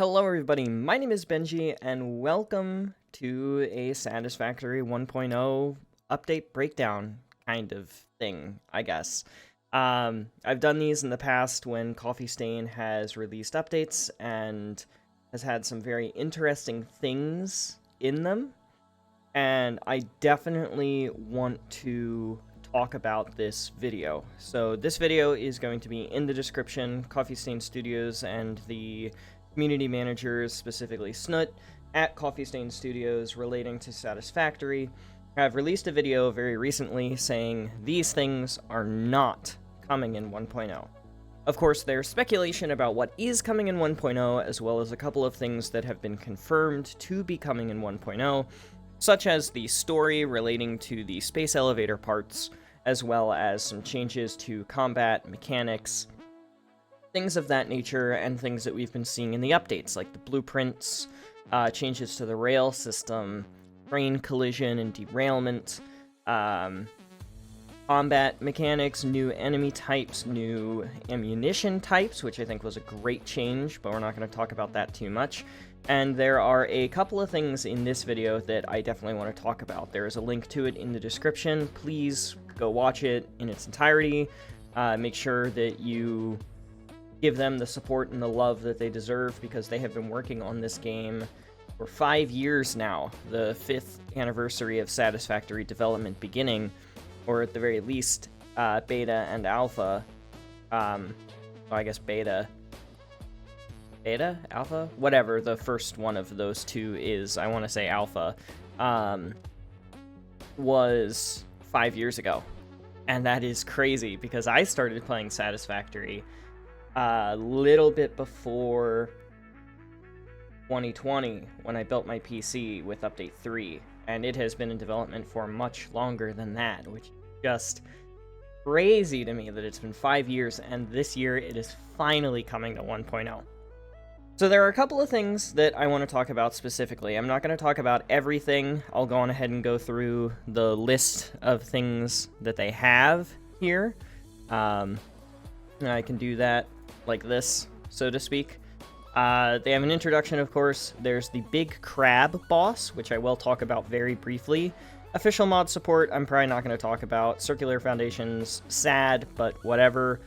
Hello everybody, my name is Benji, and welcome to a Satisfactory 1.0 update breakdown kind of thing, I guess. I've done these in the past when Coffee Stain has released updates and has had some very interesting things in them, and I definitely want to talk about this video. So this video is going to be in the description. Coffee Stain Studios and the community managers, specifically Snoot, at Coffee Stain Studios relating to Satisfactory, have released a video very recently saying these things are not coming in 1.0. Of course, there's speculation about what is coming in 1.0, as well as a couple of things that have been confirmed to be coming in 1.0, such as the story relating to the space elevator parts, as well as some changes to combat mechanics, things of that nature, and things that we've been seeing in the updates, like the blueprints, changes to the rail system, train collision and derailment, combat mechanics, new enemy types, new ammunition types, which I think was a great change, but we're not going to talk about that too much. And there are a couple of things in this video that I definitely want to talk about. There is a link to it in the description. Please go watch it in its entirety. Make sure that you give them the support and the love that they deserve, because they have been working on this game for 5 years now, the 5th anniversary of Satisfactory development beginning, or at the very least, beta and alpha. Well, I guess beta, alpha, whatever the first one of those two is. I want to say alpha, was 5 years ago, and that is crazy because I started playing Satisfactory a little bit before 2020 when I built my PC with update 3, and it has been in development for much longer than that, which is just crazy to me that it's been 5 years, and this year it is finally coming to 1.0. So there are a couple of things that I want to talk about specifically. I'm not going to talk about everything. I'll go on ahead and go through the list of things that they have here. And I can do that like this, so to speak. They have an introduction, of course. There's the Big Crab boss, which I will talk about very briefly. Official mod support, I'm probably not going to talk about. Circular foundations, sad, but whatever.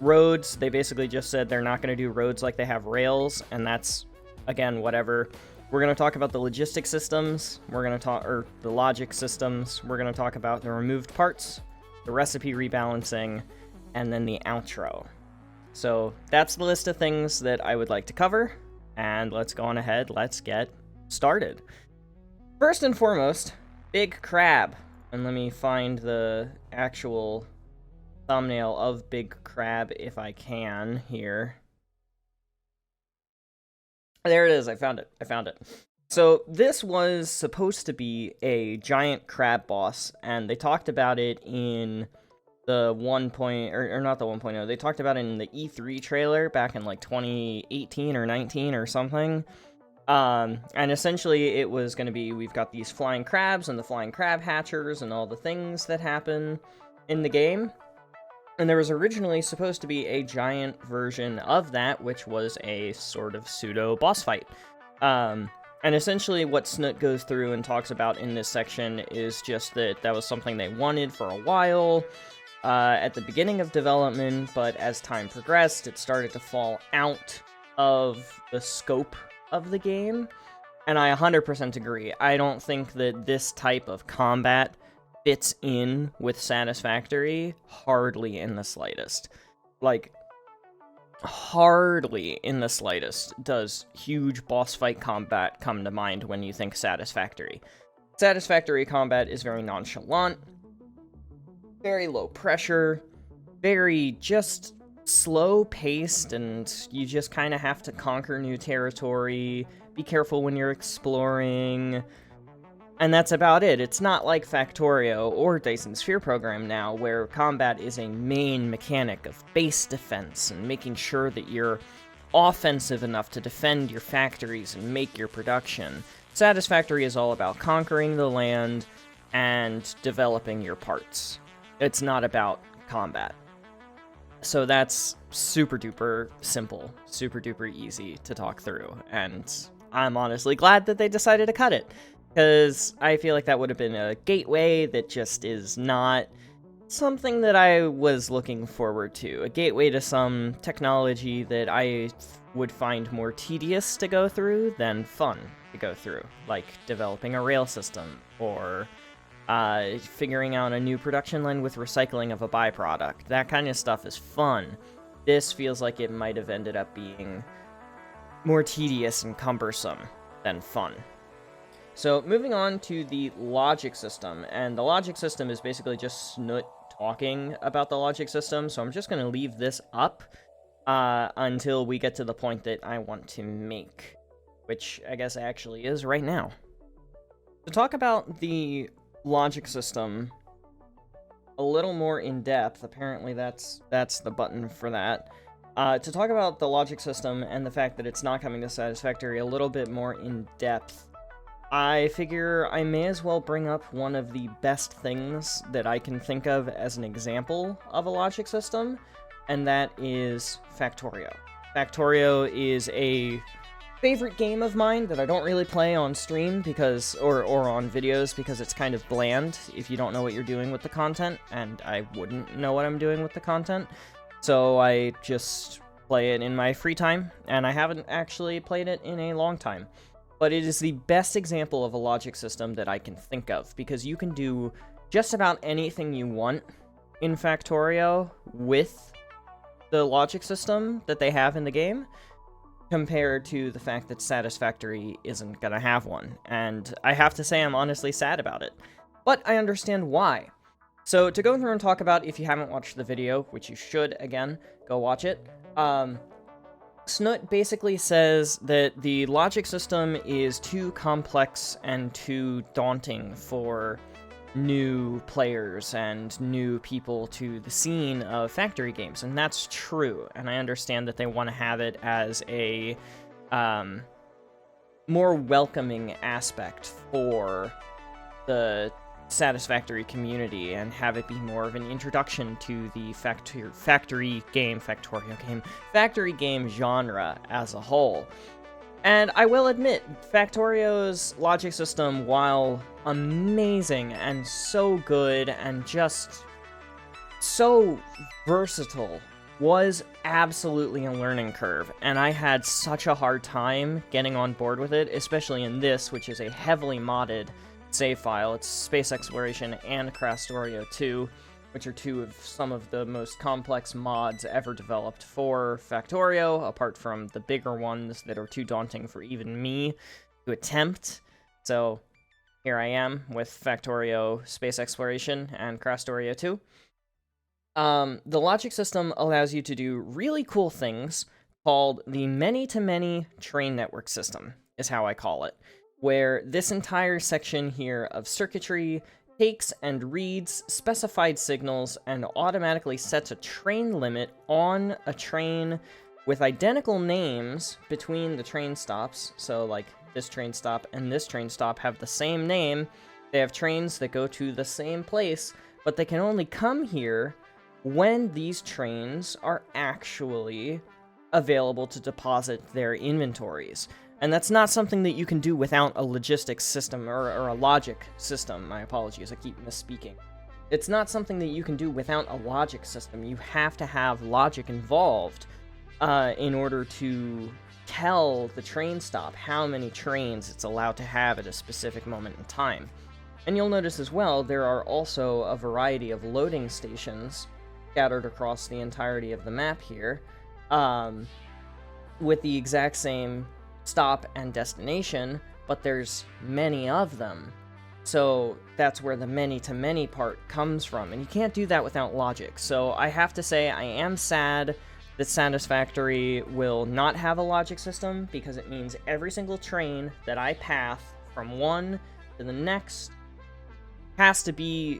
Roads, they basically just said they're not going to do roads like they have rails, and that's, again, whatever. We're going to talk about the logistic systems. We're going to talk, or the logic systems. We're going to talk about the removed parts, the recipe rebalancing, and then the outro. So that's the list of things that I would like to cover, and let's go on ahead, let's get started. First and foremost, Big Crab, and let me find the actual thumbnail of Big Crab if I can here. There it is, I found it. So this was supposed to be a giant crab boss, and they talked about it in the 1.0, or not the 1.0, they talked about it in the E3 trailer back in like 2018 or 19 or something. And essentially it was going to be, we've got these flying crabs and the flying crab hatchers and all the things that happen in the game. And there was originally supposed to be a giant version of that, which was a sort of pseudo boss fight. And essentially what Snoot goes through and talks about in this section is just that that was something they wanted for a while, at the beginning of development, but as time progressed, it started to fall out of the scope of the game, and I 100% agree. I don't think that this type of combat fits in with Satisfactory, hardly in the slightest. Like, hardly in the slightest does huge boss fight combat come to mind when you think Satisfactory. Satisfactory combat is very nonchalant, very low pressure, very just slow-paced, and you just kind of have to conquer new territory, be careful when you're exploring, and that's about it. It's not like Factorio or Dyson Sphere Program now, where combat is a main mechanic of base defense and making sure that you're offensive enough to defend your factories and make your production. Satisfactory is all about conquering the land and developing your parts. It's not about combat. So that's super duper simple, super duper easy to talk through, and I'm honestly glad that they decided to cut it, because I feel like that would have been a gateway that just is not something that I was looking forward to. A gateway to some technology that I would find more tedious to go through than fun to go through, like developing a rail system, or figuring out a new production line with recycling of a byproduct. That kind of stuff is fun. This feels like it might have ended up being more tedious and cumbersome than fun. So moving on to the logic system, and the logic system is basically just Snoot talking about the logic system, so I'm just going to leave this up until we get to the point that I want to make, which I guess actually is right now. To talk about the logic system a little more in depth, apparently that's the button for that. To talk about the logic system and the fact that it's not coming to Satisfactory a little bit more in depth, I figure I may as well bring up one of the best things that I can think of as an example of a logic system, and that is Factorio. Factorio is a favorite game of mine that I don't really play on stream because, or on videos, because it's kind of bland if you don't know what you're doing with the content, and I wouldn't know what I'm doing with the content, so I just play it in my free time, and I haven't actually played it in a long time. But it is the best example of a logic system that I can think of, because you can do just about anything you want in Factorio with the logic system that they have in the game, compared to the fact that Satisfactory isn't gonna have one. And I have to say I'm honestly sad about it. But I understand why. So to go through and talk about, if you haven't watched the video, which you should, again, go watch it, Snoot basically says that the logic system is too complex and too daunting for new players and new people to the scene of factory games, and that's true, and I understand that they want to have it as a more welcoming aspect for the Satisfactory community and have it be more of an introduction to the factory game genre as a whole. And I will admit, Factorio's logic system, while amazing and so good and just so versatile, was absolutely a learning curve, and I had such a hard time getting on board with it, especially in this, which is a heavily modded save file. It's Space Exploration and Crastorio 2, which are two of some of the most complex mods ever developed for Factorio, apart from the bigger ones that are too daunting for even me to attempt. So here I am with Factorio, Space Exploration, and Crastorio 2. The logic system allows you to do really cool things called the many-to-many train network system, is how I call it, where this entire section here of circuitry takes and reads specified signals and automatically sets a train limit on a train with identical names between the train stops. So, like, this train stop and this train stop have the same name. They have trains that go to the same place, but they can only come here when these trains are actually available to deposit their inventories. And that's not something that you can do without a logistics system, or a logic system. My apologies, I keep misspeaking. It's not something that you can do without a logic system. You have to have logic involved in order to tell the train stop how many trains it's allowed to have at a specific moment in time. And you'll notice as well, there are also a variety of loading stations scattered across the entirety of the map here, with the exact same stop and destination, but there's many of them. So that's where the many-to-many part comes from, and you can't do that without logic. So I have to say I am sad that Satisfactory will not have a logic system, because it means every single train that I path from one to the next has to be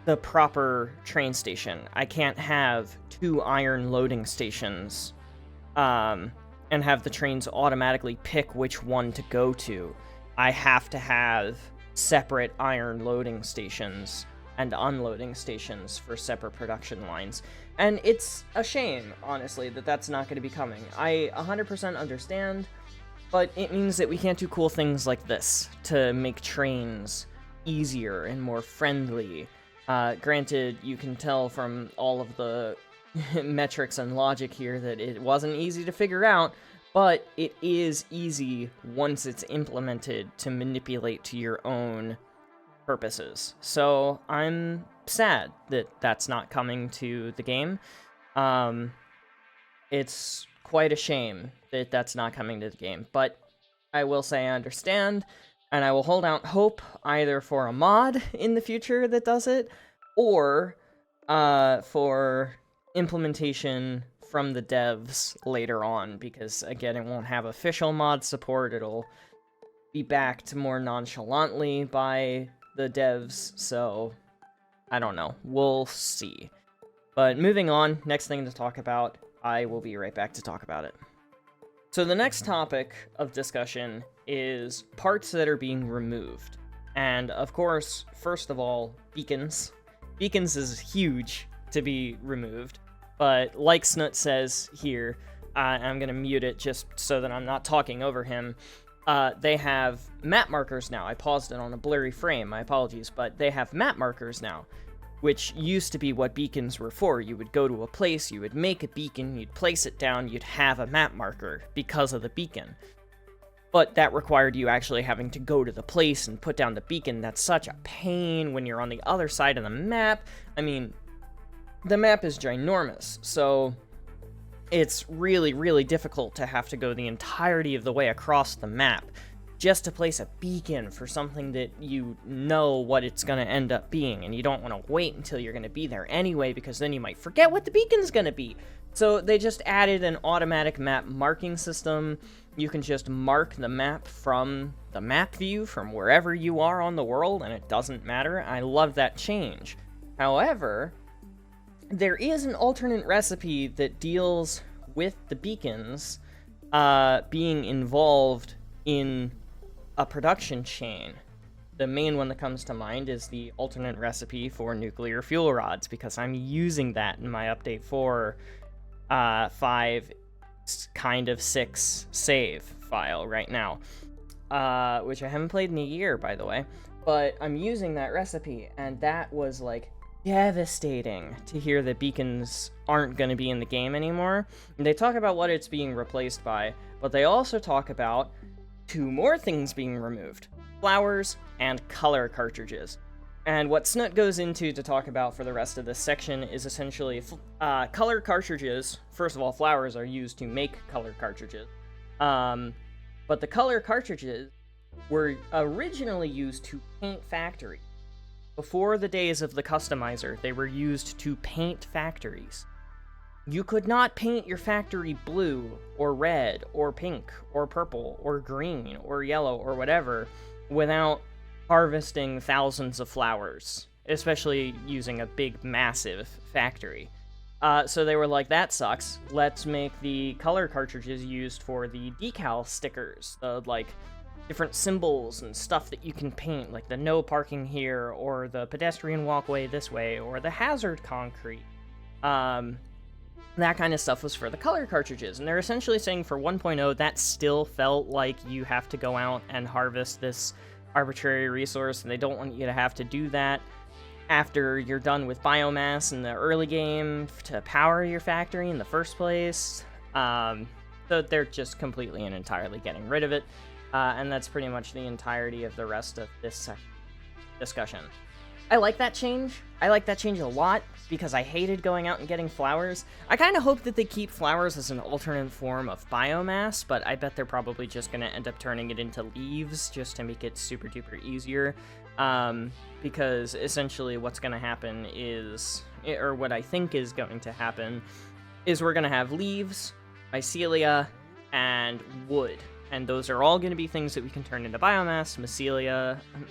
the proper train station. I can't have two iron loading stations, and have the trains automatically pick which one to go to. I have to have separate iron loading stations and unloading stations for separate production lines. And it's a shame, honestly, that that's not going to be coming. I 100% understand, but it means that we can't do cool things like this to make trains easier and more friendly. Granted, you can tell from all of the metrics and logic here that it wasn't easy to figure out, but it is easy once it's implemented to manipulate to your own purposes. So I'm sad that that's not coming to the game. It's quite a shame that that's not coming to the game, but I will say I understand, and I will hold out hope either for a mod in the future that does it, or for implementation from the devs later on, because again, it won't have official mod support. It'll be backed more nonchalantly by the devs, so I don't know. We'll see. But moving on, next thing to talk about, I will be right back to talk about it. So the next topic of discussion is parts that are being removed. And of course, first of all, beacons. Beacons is huge to be removed, but like Snut says here, I'm going to mute it just so that I'm not talking over him. They have map markers now. I paused it on a blurry frame, my apologies, but they have map markers now, which used to be what beacons were for. You would go to a place, you would make a beacon, you'd place it down, you'd have a map marker because of the beacon. But that required you actually having to go to the place and put down the beacon. That's such a pain when you're on the other side of the map. I mean, the map is ginormous, so it's really, really difficult to have to go the entirety of the way across the map just to place a beacon for something that you know what it's going to end up being, and you don't want to wait until you're going to be there anyway, because then you might forget what the beacon's going to be. So they just added an automatic map marking system. You can just mark the map from the map view from wherever you are on the world, and it doesn't matter. I love that change. However, there is an alternate recipe that deals with the beacons being involved in a production chain. The main one that comes to mind is the alternate recipe for nuclear fuel rods, because I'm using that in my update 4, 5, kind of 6 save file right now, which I haven't played in a year, by the way, but I'm using that recipe, and that was like devastating to hear that beacons aren't going to be in the game anymore. And they talk about what it's being replaced by, but they also talk about 2 more things being removed: flowers and color cartridges. And what Snut goes into to talk about for the rest of this section is essentially color cartridges. First of all, flowers are used to make color cartridges. But the color cartridges were originally used to paint factories. Before the days of the customizer, they were used to paint factories. You could not paint your factory blue, or red, or pink, or purple, or green, or yellow, or whatever, without harvesting thousands of flowers, especially using a big, massive factory. So they were like, that sucks. Let's make the color cartridges used for the decal stickers, the, like, different symbols and stuff that you can paint, like the no parking here, or the pedestrian walkway this way, or the hazard concrete. That kind of stuff was for the color cartridges, and they're essentially saying for 1.0 that still felt like you have to go out and harvest this arbitrary resource, and they don't want you to have to do that after you're done with biomass in the early game to power your factory in the first place. So they're just completely and entirely getting rid of it. And that's pretty much the entirety of the rest of this discussion. I like that change. I like that change a lot, because I hated going out and getting flowers. I kind of hope that they keep flowers as an alternate form of biomass, but I bet they're probably just going to end up turning it into leaves just to make it super duper easier. Because essentially what's going to happen is, or what I think is going to happen, is we're going to have leaves, mycelia, and wood. And those are all going to be things that we can turn into biomass.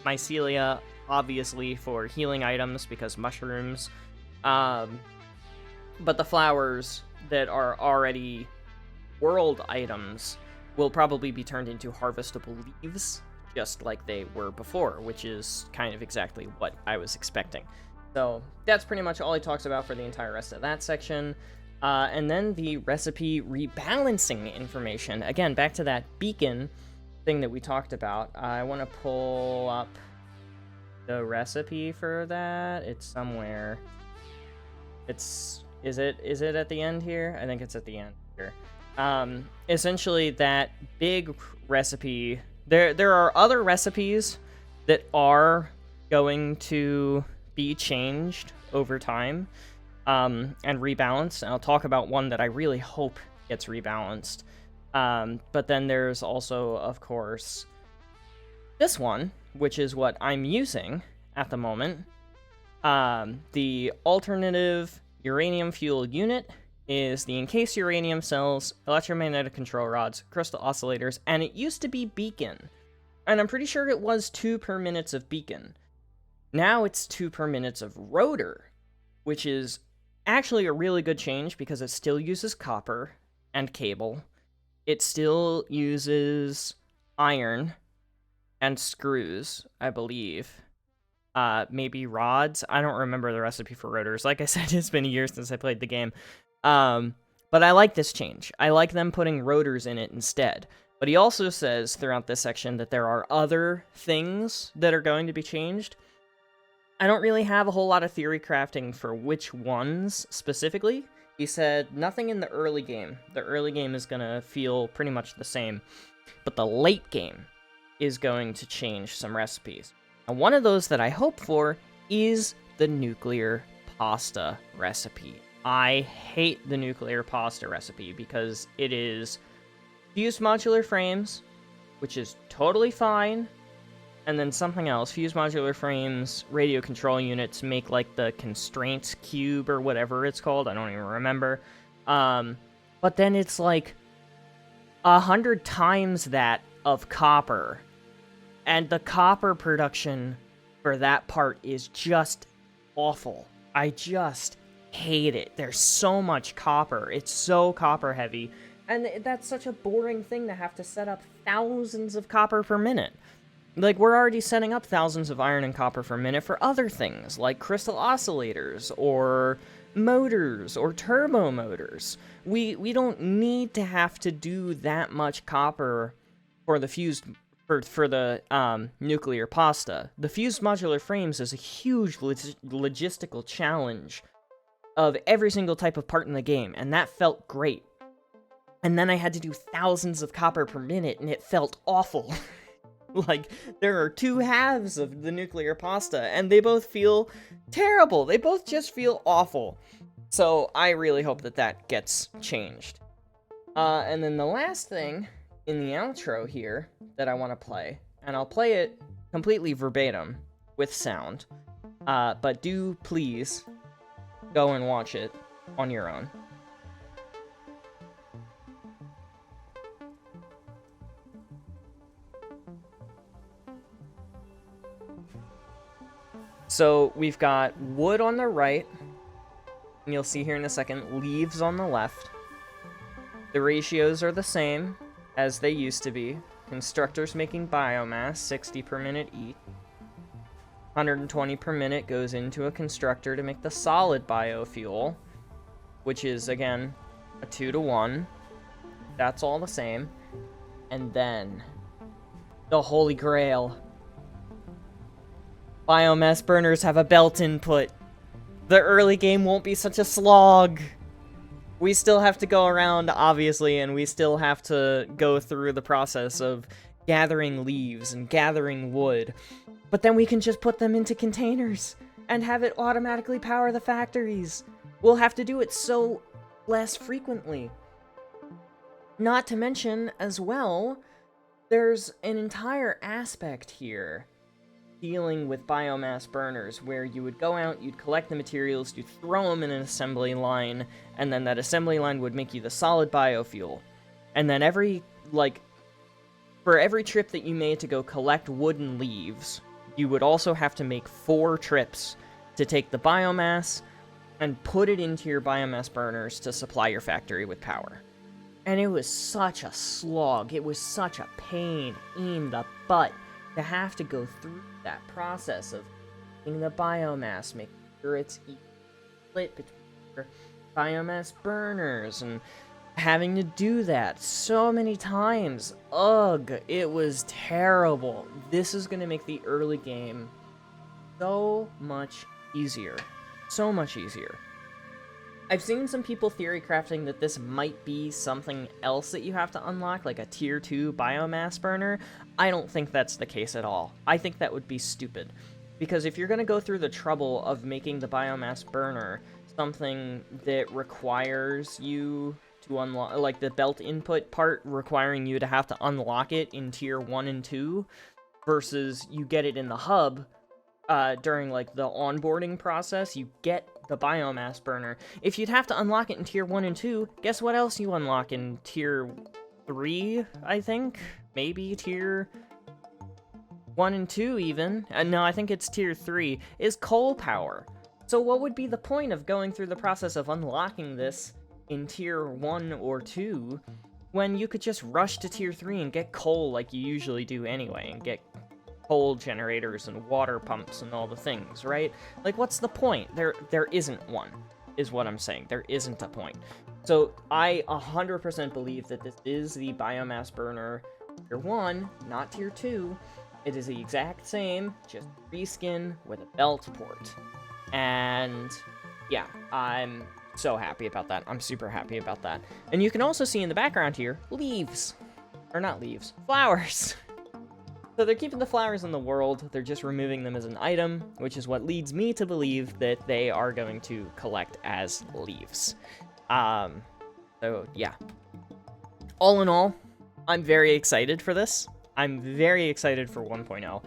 Mycelia, obviously, for healing items, because mushrooms. But the flowers that are already world items will probably be turned into harvestable leaves, just like they were before, which is kind of exactly what I was expecting. So that's pretty much all he talks about for the entire rest of that section. And then the recipe rebalancing information. Again, back to that beacon thing that we talked about. I want to pull up the recipe for that. It's somewhere. Is it at the end here? I think it's at the end here. Essentially, that big recipe. There are other recipes that are going to be changed over time and rebalanced. And I'll talk about one that I really hope gets rebalanced. But then there's also, of course, this one, which is what I'm using at the moment. The alternative uranium fuel unit is the encased uranium cells, electromagnetic control rods, crystal oscillators, and it used to be beacon. And I'm pretty sure it was 2 per minutes of beacon. Now it's 2 per minutes of rotor, which is actually a really good change because it still uses copper and cable. It still uses iron and screws, I believe. Maybe rods. I don't remember the recipe for rotors. Like I said, it's been a year since I played the game. But I like this change. I like them putting rotors in it instead. But he also says throughout this section that there are other things that are going to be changed. I don't really have a whole lot of theory crafting for which ones specifically. He said nothing in the early game. The early game is going to feel pretty much the same. But the late game is going to change some recipes. And one of those that I hope for is the nuclear pasta recipe. I hate the nuclear pasta recipe because it is fused modular frames, which is totally fine, and then something else. Fused modular frames, radio control units make like the constraints cube or whatever it's called. I don't even remember. But then it's like 100 times that of copper. And the copper production for that part is just awful. I just hate it. There's so much copper. It's so copper heavy. And that's such a boring thing to have to set up thousands of copper per minute. Like, we're already setting up thousands of iron and copper per minute for other things, like crystal oscillators, or motors, or turbo motors. We don't need to have to do that much copper for the fused... For the nuclear pasta. The fused modular frames is a huge logistical challenge of every single type of part in the game, and that felt great. And then I had to do thousands of copper per minute, and it felt awful. Like, there are 2 halves of the nuclear pasta, and they both feel terrible. They both just feel awful. So I really hope that that gets changed. And then the last thing in the outro here that I want to play, and I'll play it completely verbatim with sound, but do please go and watch it on your own. So we've got wood on the right, and you'll see here in a second, leaves on the left. The ratios are the same as they used to be. Constructors making biomass, 60 per minute each. 120 per minute goes into a constructor to make the solid biofuel, which is, again, a 2-to-1. That's all the same. And then, the holy grail. Biomass burners have a belt input. The early game won't be such a slog. We still have to go around, obviously, and we still have to go through the process of gathering leaves and gathering wood. But then we can just put them into containers and have it automatically power the factories. We'll have to do it so less frequently. Not to mention, as well, there's an entire aspect here dealing with biomass burners, where you would go out, you'd collect the materials, you'd throw them in an assembly line, and then that assembly line would make you the solid biofuel. And then for every trip that you made to go collect wood and leaves, you would also have to make 4 trips to take the biomass and put it into your biomass burners to supply your factory with power. And it was such a slog, it was such a pain in the butt to have to go through that process of making the biomass, make sure it's split between your biomass burners, and having to do that so many times. Ugh, it was terrible. This is going to make the early game so much easier. So much easier. I've seen some people theory crafting that this might be something else that you have to unlock, like a tier 2 biomass burner. I don't think that's the case at all. I think that would be stupid. Because if you're going to go through the trouble of making the biomass burner something that requires you to unlock, like the belt input part requiring you to have to unlock it in tier 1 and 2, versus you get it in the hub during like the onboarding process, you get the biomass burner. If you'd have to unlock it in tier 1 and 2, guess what else you unlock in tier 3, I think? Maybe tier 1 and 2 even. No, I think it's tier 3, is coal power. So what would be the point of going through the process of unlocking this in tier 1 or 2 when you could just rush to tier 3 and get coal like you usually do anyway, and get coal generators and water pumps and all the things, right? Like, what's the point? There isn't one, is what I'm saying. There isn't a point. So I 100% believe that this is the biomass burner tier 1, not tier 2. It is the exact same, just reskin with a belt port. And yeah, I'm so happy about that. I'm super happy about that. And you can also see in the background here, leaves. Or not leaves, flowers. So they're keeping the flowers in the world, they're just removing them as an item, which is what leads me to believe that they are going to collect as leaves. So yeah. All in all, I'm very excited for this. I'm very excited for 1.0.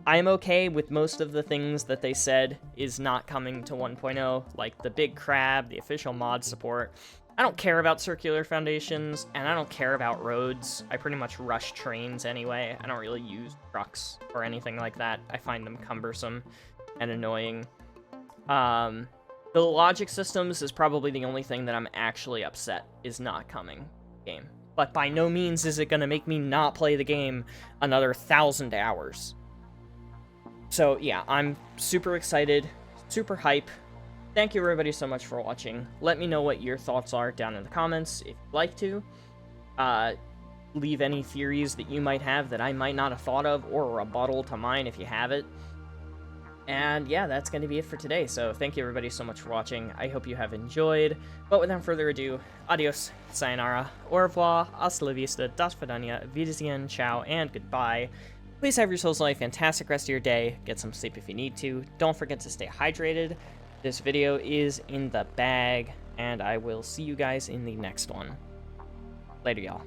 I'm okay with most of the things that they said is not coming to 1.0, like the big crab, the official mod support. I don't care about circular foundations, and I don't care about roads. I pretty much rush trains anyway. I don't really use trucks or anything like that. I find them cumbersome and annoying. The logic systems is probably the only thing that I'm actually upset is not coming game. But by no means is it going to make me not play the game another 1,000 hours. So yeah, I'm super excited, super hype. Thank you everybody so much for watching. Let me know what your thoughts are down in the comments if you'd like to. Leave any theories that you might have that I might not have thought of, or a rebuttal to mine if you have it. And yeah, that's going to be it for today. So thank you everybody so much for watching. I hope you have enjoyed. But without further ado, adios, sayonara, au revoir, hasta la vista, das vidania, wiedersehen, ciao, and goodbye. Please have yourselves a fantastic rest of your day. Get some sleep if you need to. Don't forget to stay hydrated. This video is in the bag, and I will see you guys in the next one. Later, y'all.